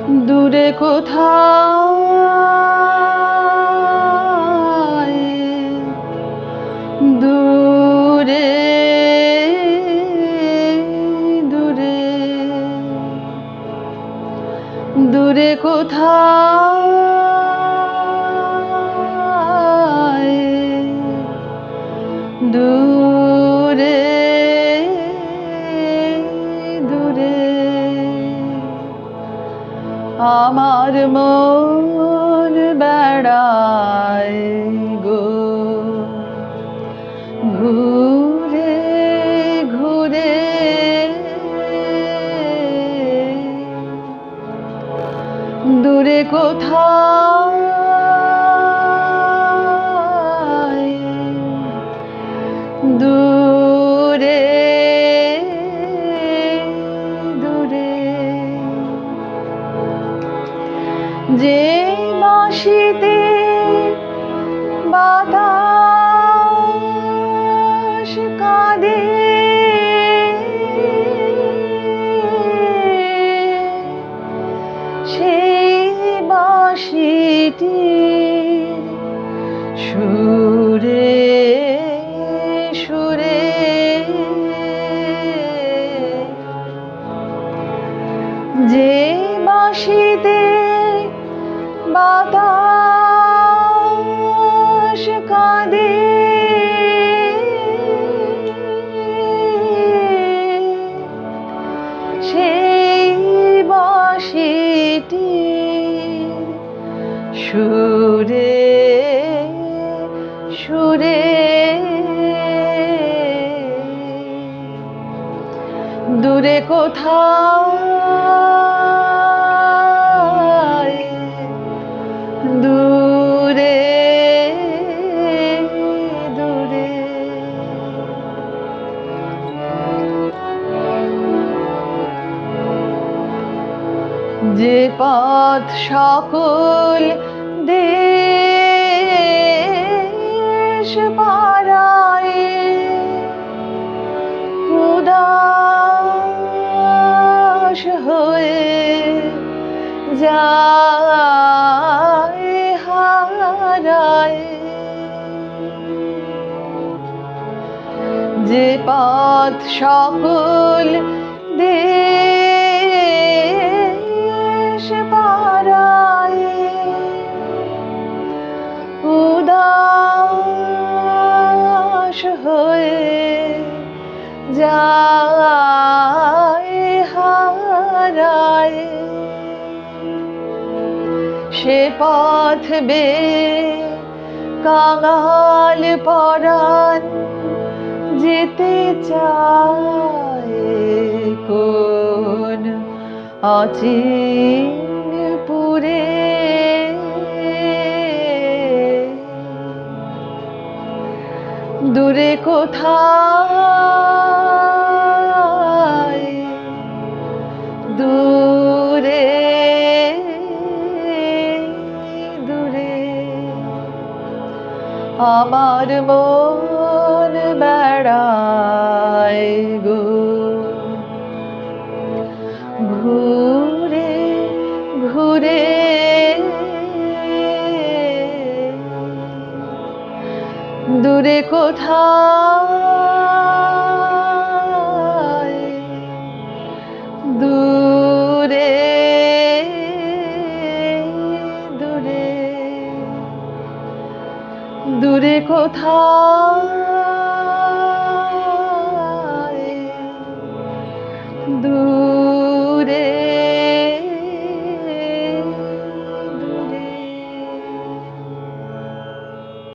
দূরে কোথায়, দূরে দূরে, দূরে কোথায়, দূরে দূরে আমার মন বেড়ায় গো, ঘুরে ঘুরে। দূরে কোথায়, দূরে দূরে, যে বাঁশিতে বাতাস কাঁদে, সেই বাঁশিটির সুরে সুরে যে বাঁশিতে বাতাস কাঁদে, সেই বাঁশিটি সুরে সুরে। দূরে কোথায়, দূরে দূরে, যে পথ সকল দেশ পারায়, উদাস হয়ে যায় হারায়, যে পথ সকল দেশ পারায়, উদাস হয়ে যায় হারায়, সে পথ বেয়ে কাঙাল পরাণ যেতে চায় কোন অচিন পুরে। দূরে কোথায়, দূরে দূরে আমার মন বেড়ায় গো, ঘুরে ঘুরে। দূরে কোথায়, দূরে দূরে, দূরে কোথায়।